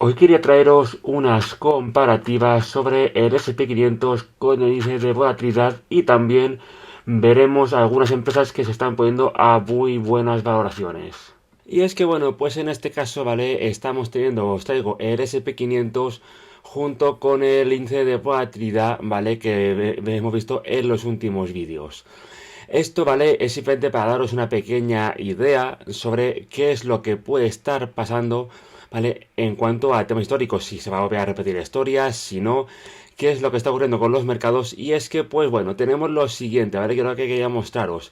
Hoy quería traeros unas comparativas sobre el SP500 con el índice de volatilidad y también veremos algunas empresas que se están poniendo a muy buenas valoraciones. Y es que bueno, pues en este caso, ¿vale? Os traigo el SP500 junto con el índice de volatilidad, ¿vale? Que hemos visto en los últimos vídeos. Esto, ¿vale? Es simplemente para daros una pequeña idea sobre qué es lo que puede estar pasando, ¿vale? En cuanto a temas históricos, si se va a volver a repetir la historia, si no, qué es lo que está ocurriendo con los mercados. Y es que, pues bueno, tenemos lo siguiente, ¿vale? Que es lo que quería mostraros.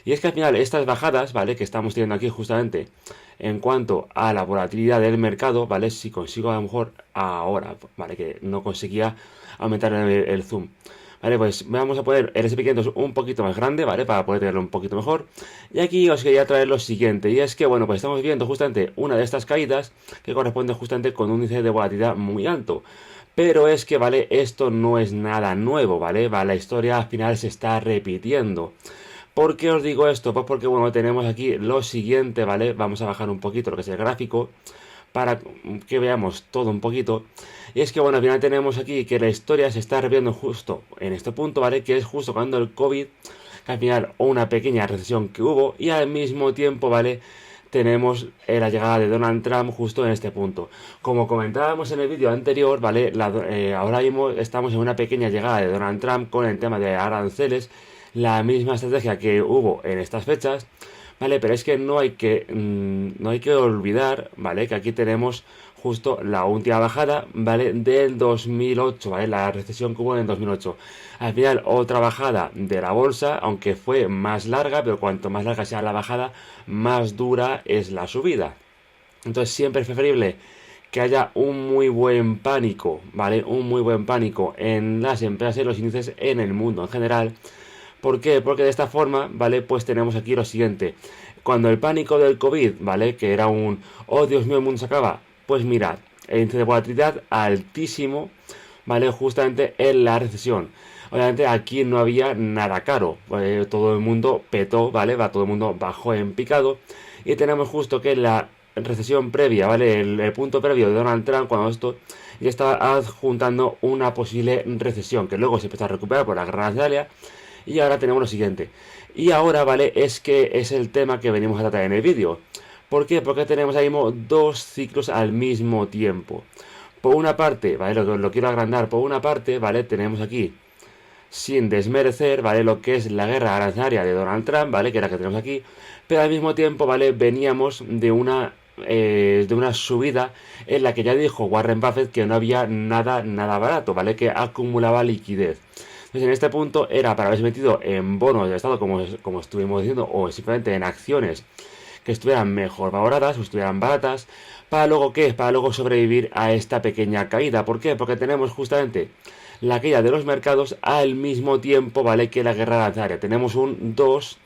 Y es que al final estas bajadas, ¿vale? Que estamos teniendo aquí justamente en cuanto a la volatilidad del mercado, ¿vale? Si consigo a lo mejor ahora, ¿vale? Que no conseguía aumentar el zoom. Vale, pues vamos a poner el SP500 un poquito más grande, ¿vale? Para poder tenerlo un poquito mejor. Y aquí os quería traer lo siguiente, y es que, bueno, pues estamos viendo justamente una de estas caídas que corresponde justamente con un índice de volatilidad muy alto. Pero es que, ¿vale? Esto no es nada nuevo, ¿vale? La historia al final se está repitiendo. ¿Por qué os digo esto? Pues porque, bueno, tenemos aquí lo siguiente, ¿vale? Vamos a bajar un poquito lo que es el gráfico para que veamos todo un poquito. Y es que, bueno, al final tenemos aquí que la historia se está repitiendo justo en este punto, ¿vale? Que es justo cuando el COVID, que al final una pequeña recesión que hubo y al mismo tiempo, ¿vale? Tenemos la llegada de Donald Trump justo en este punto. Como comentábamos en el vídeo anterior, ¿vale? Ahora mismo estamos en una pequeña llegada de Donald Trump con el tema de aranceles, la misma estrategia que hubo en estas fechas, ¿vale? Pero es que no hay que olvidar, ¿vale? Que aquí tenemos justo la última bajada, ¿vale? Del 2008, ¿vale? La recesión que hubo en el 2008. Al final, otra bajada de la bolsa, aunque fue más larga, pero cuanto más larga sea la bajada, más dura es la subida. Entonces, siempre es preferible que haya un muy buen pánico, ¿vale? Un muy buen pánico en las empresas y los índices en el mundo en general. ¿Por qué? Porque de esta forma, ¿vale? Pues tenemos aquí lo siguiente. Cuando el pánico del COVID, ¿vale? Que era un, oh Dios mío, el mundo se acaba. Pues mirad, el índice de volatilidad altísimo, ¿vale? Justamente en la recesión. Obviamente aquí no había nada caro. Todo el mundo petó, ¿vale? Todo el mundo bajó en picado. Y tenemos justo que la recesión previa, ¿vale? El punto previo de Donald Trump, cuando esto ya estaba adjuntando una posible recesión, que luego se empezó a recuperar por la guerra de Italia. Y ahora tenemos lo siguiente. Y ahora, ¿vale? Es que es el tema que venimos a tratar en el vídeo. ¿Por qué? Porque tenemos ahí mismo dos ciclos al mismo tiempo. Por una parte, ¿vale? Lo quiero agrandar. Por una parte, ¿vale? Tenemos aquí, sin desmerecer, ¿vale? Lo que es la guerra arancelaria de Donald Trump, ¿vale? Que era la que tenemos aquí. Pero al mismo tiempo, ¿vale? Veníamos de una subida en la que ya dijo Warren Buffett que no había nada barato, ¿vale? Que acumulaba liquidez. Entonces, en este punto era para haberse metido en bonos de Estado, como estuvimos diciendo, o simplemente en acciones que estuvieran mejor valoradas o estuvieran baratas, para luego ¿qué? Para luego sobrevivir a esta pequeña caída. ¿Por qué? Porque tenemos justamente la caída de los mercados al mismo tiempo, ¿vale? Que la guerra lanzaria. Tenemos un 2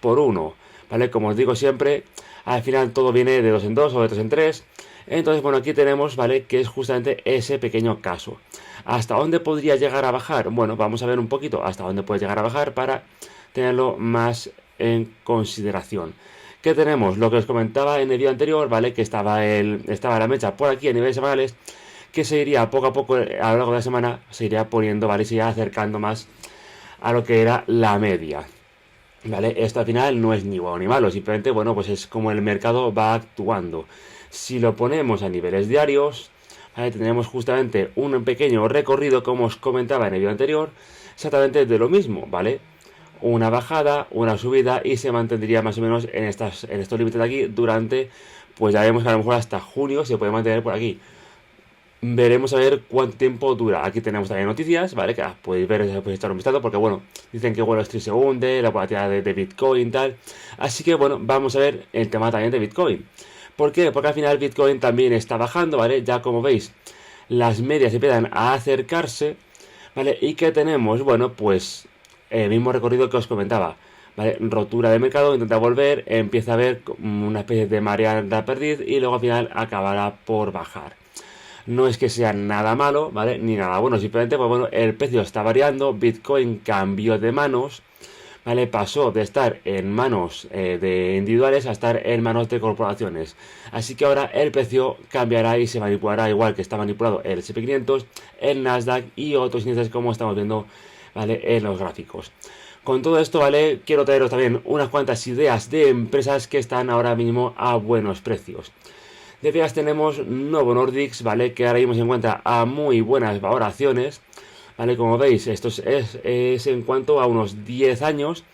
por uno, ¿vale? Como os digo siempre, al final todo viene de 2 en 2 o de 3 en 3. Entonces, bueno, aquí tenemos, ¿vale? Que es justamente ese pequeño caso. ¿Hasta dónde podría llegar a bajar? Bueno, vamos a ver un poquito hasta dónde puede llegar a bajar para tenerlo más en consideración. ¿Qué tenemos? Lo que os comentaba en el vídeo anterior, ¿vale? Que estaba la mecha por aquí a niveles semanales, que se iría poco a poco a lo largo de la semana, se iría poniendo, ¿vale? Se iría acercando más a lo que era la media. ¿Vale? Esto al final no es ni bueno ni malo, simplemente, bueno, pues es como el mercado va actuando. Si lo ponemos a niveles diarios, ¿vale? Tendremos justamente un pequeño recorrido, como os comentaba en el vídeo anterior, exactamente de lo mismo, ¿vale? Una bajada, una subida y se mantendría más o menos en estos límites de aquí durante, pues ya vemos que a lo mejor hasta junio se puede mantener por aquí. Veremos a ver cuánto tiempo dura. Aquí tenemos también noticias, ¿vale? Que podéis ver, podéis echar un vistazo, porque bueno, dicen que Wall Street se hunde, la volatilidad de Bitcoin, tal. Así que bueno, vamos a ver el tema también de Bitcoin. ¿Por qué? Porque al final Bitcoin también está bajando, ¿vale? Ya como veis, las medias empiezan a acercarse, ¿vale? ¿Y qué tenemos? Bueno, pues el mismo recorrido que os comentaba, ¿vale? Rotura de mercado, intenta volver, empieza a ver una especie de marea de perdiz y luego al final acabará por bajar. No es que sea nada malo, ¿vale? Ni nada bueno, simplemente, pues bueno, el precio está variando, Bitcoin cambió de manos, ¿vale? Pasó de estar en manos de individuales a estar en manos de corporaciones. Así que ahora el precio cambiará y se manipulará igual que está manipulado el S&P 500, el Nasdaq y otros índices como estamos viendo, ¿vale? En los gráficos. Con todo esto, ¿vale? Quiero traeros también unas cuantas ideas de empresas que están ahora mismo a buenos precios. De fijas tenemos Novo Nordisk, ¿vale? Que ahora mismo se encuentra a muy buenas valoraciones, ¿vale? Como veis, esto es en cuanto a unos 10 años.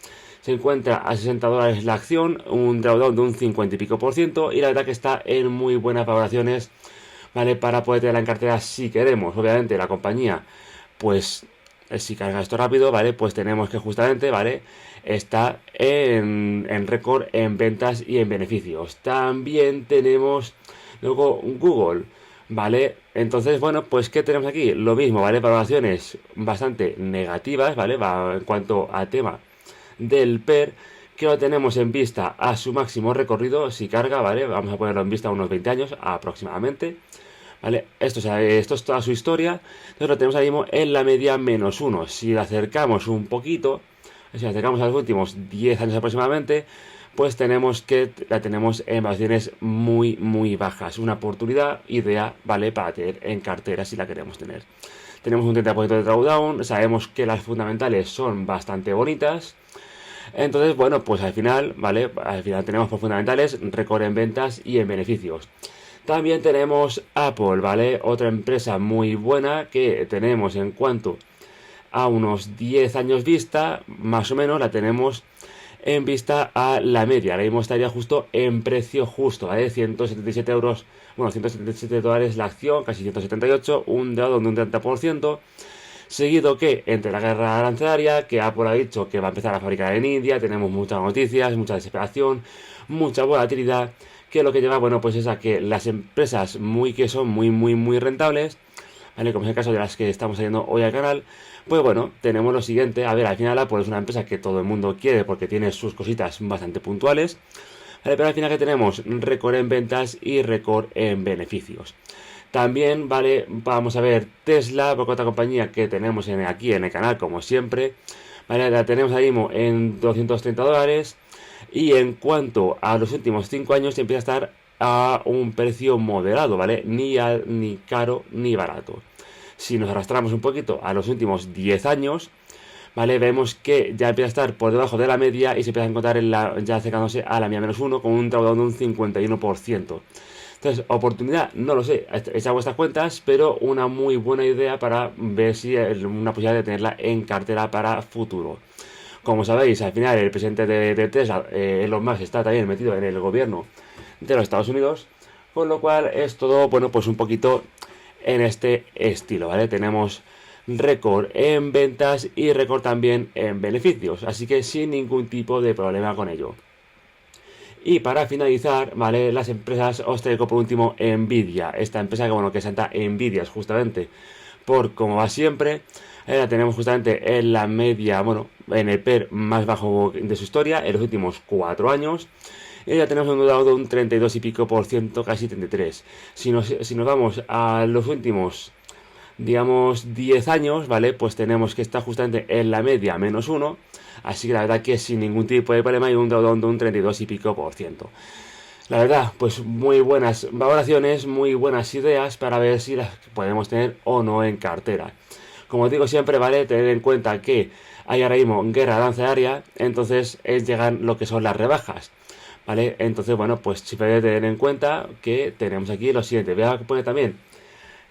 Se encuentra a 60 dólares la acción, un drawdown de un 50 y pico por ciento, y la verdad que está en muy buenas valoraciones, ¿vale? Para poder tenerla en cartera si queremos. Obviamente la compañía, pues si carga esto rápido, ¿vale? Pues tenemos que justamente, ¿vale? Está en récord en ventas y en beneficios. También tenemos luego Google, ¿vale? Entonces, bueno, pues ¿qué tenemos aquí? Lo mismo, ¿vale? Valoraciones bastante negativas, ¿vale? Va en cuanto a tema del PER, que lo tenemos en vista a su máximo recorrido, si carga, ¿vale? Vamos a ponerlo en vista a unos 20 años aproximadamente. ¿Vale? Esto es toda su historia. Entonces lo tenemos ahí mismo en la media -1. Si le acercamos un poquito, si le acercamos a los últimos 10 años aproximadamente, pues la tenemos en valoraciones muy bajas. Una oportunidad ideal, ¿vale? Para tener en cartera si la queremos tener. Tenemos un 30% de drawdown, sabemos que las fundamentales son bastante bonitas. Entonces, bueno, pues al final, ¿vale? Al final tenemos por fundamentales récord en ventas y en beneficios. También tenemos Apple, ¿vale? Otra empresa muy buena que tenemos en cuanto a unos 10 años vista, más o menos la tenemos en vista a la media. Ahora mismo estaría justo en precio justo, ¿vale? 177 euros, bueno, 177 dólares la acción, casi 178, un dado de un 30%. Seguido que entre la guerra arancelaria, que Apple ha dicho que va a empezar a fabricar en India, tenemos muchas noticias, mucha desesperación, mucha volatilidad, que lo que lleva, bueno, pues es a que las empresas que son muy rentables, ¿vale? Como es el caso de las que estamos saliendo hoy al canal, pues bueno, tenemos lo siguiente. A ver, al final Apple es una empresa que todo el mundo quiere porque tiene sus cositas bastante puntuales, ¿vale? Pero al final que tenemos récord en ventas y récord en beneficios. También, ¿vale? Vamos a ver Tesla, porque otra compañía que tenemos aquí en el canal, como siempre, ¿vale? La tenemos ahí mismo en 230 dólares. Y en cuanto a los últimos 5 años, empieza a estar a un precio moderado, ¿vale? Ni caro ni barato. Si nos arrastramos un poquito a los últimos 10 años, ¿vale? Vemos que ya empieza a estar por debajo de la media y se empieza a encontrar ya acercándose a la media -1 con un drawdown de un 51%. Entonces, oportunidad, no lo sé, echad vuestras cuentas, pero una muy buena idea para ver si hay una posibilidad de tenerla en cartera para futuro. Como sabéis, al final el presidente de Tesla, Elon Musk, está también metido en el gobierno de los Estados Unidos, con lo cual es todo, bueno, pues un poquito en este estilo, ¿vale? Tenemos récord en ventas y récord también en beneficios, así que sin ningún tipo de problema con ello. Y para finalizar, ¿vale? Las empresas, os traigo por último Nvidia, esta empresa que, bueno, que salta Nvidia justamente por como va siempre. La tenemos justamente en la media, bueno, en el PER más bajo de su historia, en los últimos 4 años. Y ya tenemos un dado de un 32 y pico por ciento, casi 33. Si nos vamos a los últimos, digamos, 10 años, ¿vale? Pues tenemos que estar justamente en la media -1. Así que la verdad que sin ningún tipo de problema hay un drawdown de un 32 y pico por ciento. La verdad, pues muy buenas valoraciones, muy buenas ideas para ver si las podemos tener o no en cartera. Como digo siempre, ¿vale? Tener en cuenta que hay ahora mismo guerra arancelaria, entonces llegan lo que son las rebajas, ¿vale? Entonces, bueno, pues siempre tener en cuenta que tenemos aquí lo siguiente. Voy a poner también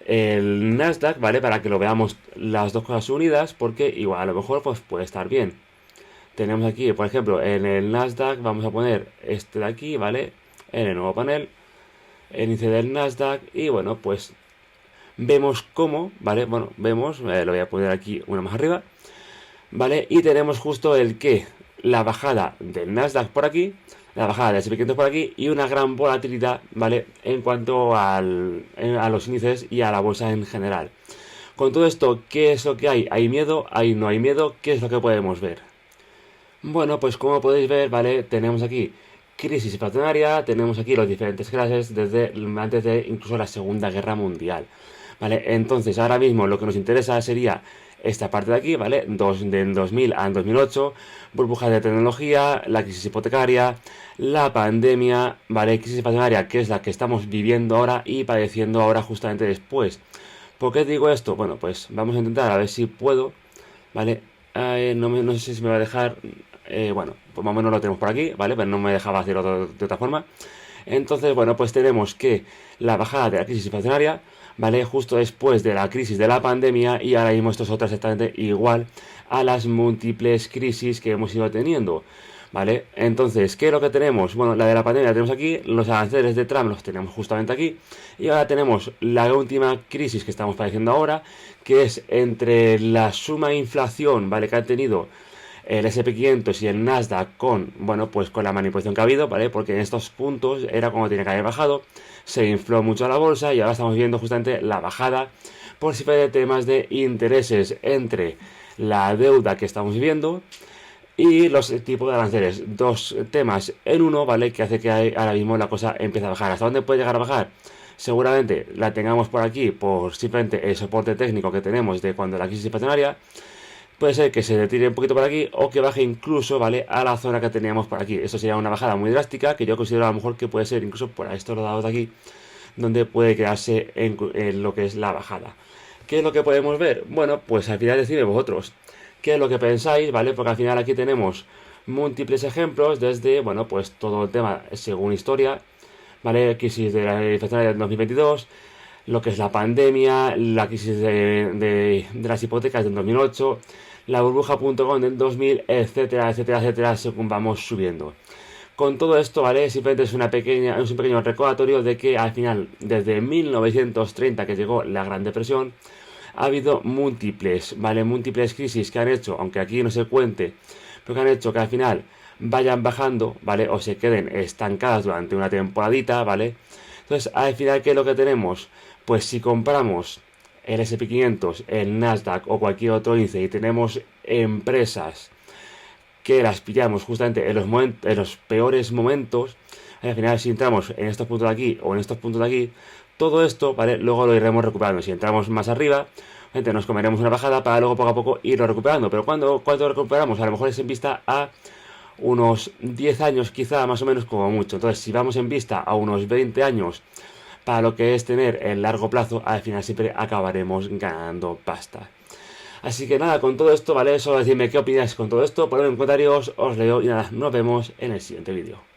el Nasdaq, ¿vale? Para que lo veamos las dos cosas unidas, porque igual a lo mejor pues puede estar bien. Tenemos aquí, por ejemplo, en el Nasdaq vamos a poner este de aquí, ¿vale? En el nuevo panel, el índice del Nasdaq, y bueno, pues vemos cómo, ¿vale? Bueno, vemos, lo voy a poner aquí una más arriba, ¿vale? Y tenemos justo la bajada del Nasdaq por aquí, la bajada del S&P 500 por aquí y una gran volatilidad, ¿vale? En cuanto a los índices y a la bolsa en general. Con todo esto, ¿qué es lo que hay? ¿Hay miedo? ¿Hay no hay miedo? ¿Qué es lo que podemos ver? Bueno, pues como podéis ver, ¿vale? Tenemos aquí crisis inflacionaria, tenemos aquí los diferentes clases desde antes de incluso la Segunda Guerra Mundial, ¿vale? Entonces, ahora mismo lo que nos interesa sería esta parte de aquí, ¿vale? Del 2000 al 2008, burbujas de tecnología, la crisis hipotecaria, la pandemia, ¿vale? Crisis inflacionaria, que es la que estamos viviendo ahora y padeciendo ahora justamente después. ¿Por qué digo esto? Bueno, pues vamos a intentar a ver si puedo, ¿vale? No sé si me va a dejar, bueno, pues más o menos lo tenemos por aquí, ¿vale? Pero no me dejaba hacerlo de otra forma. Entonces, bueno, pues tenemos que la bajada de la crisis inflacionaria, ¿vale? Justo después de la crisis de la pandemia, y ahora mismo esto es otra exactamente igual a las múltiples crisis que hemos ido teniendo, ¿vale? Entonces, ¿qué es lo que tenemos? Bueno, la de la pandemia la tenemos aquí, los aranceles de Trump los tenemos justamente aquí, y ahora tenemos la última crisis que estamos padeciendo ahora, que es entre la suma inflación, ¿vale? Que han tenido el SP500 y el Nasdaq con, bueno, pues con la manipulación que ha habido, ¿vale? Porque en estos puntos era como tenía que haber bajado, se infló mucho la bolsa y ahora estamos viendo justamente la bajada por si de temas de intereses entre la deuda que estamos viviendo y los tipos de aranceles. Dos temas en uno, ¿vale? Que hace que ahora mismo la cosa empiece a bajar. ¿Hasta dónde puede llegar a bajar? Seguramente la tengamos por aquí por simplemente el soporte técnico que tenemos de cuando la crisis inflacionaria. Puede ser que se retire un poquito por aquí o que baje incluso, ¿vale? A la zona que teníamos por aquí. Esto sería una bajada muy drástica que yo considero a lo mejor que puede ser incluso por estos lados de aquí, donde puede quedarse en lo que es la bajada. ¿Qué es lo que podemos ver? Bueno, pues al final decidme vosotros qué es lo que pensáis, ¿vale? Porque al final aquí tenemos múltiples ejemplos desde, bueno, pues todo el tema según historia, ¿vale? Crisis de la inflación del 2022, lo que es la pandemia, la crisis de las hipotecas del 2008, la burbuja.com del 2000, etcétera, etcétera, etcétera, según vamos subiendo. Con todo esto, ¿vale? Simplemente es un pequeño recordatorio de que al final, desde 1930 que llegó la Gran Depresión, ha habido múltiples, ¿vale? Múltiples crisis que han hecho, aunque aquí no se cuente, pero que han hecho que al final vayan bajando, ¿vale? O se queden estancadas durante una temporadita, ¿vale? Entonces, al final, ¿qué es lo que tenemos? Pues si compramos el SP500, el Nasdaq o cualquier otro índice y tenemos empresas que las pillamos justamente en los peores momentos, al final si entramos en estos puntos de aquí o en estos puntos de aquí, todo esto, ¿vale? Luego lo iremos recuperando. Si entramos más arriba, gente, nos comeremos una bajada para luego poco a poco irlo recuperando. Pero cuando recuperamos, a lo mejor es en vista a unos 10 años quizá, más o menos como mucho. Entonces, si vamos en vista a unos 20 años para lo que es tener el largo plazo, al final siempre acabaremos ganando pasta. Así que nada, con todo esto, ¿vale? Solo decidme qué opináis con todo esto, ponedlo en comentarios, os leo y nada, nos vemos en el siguiente vídeo.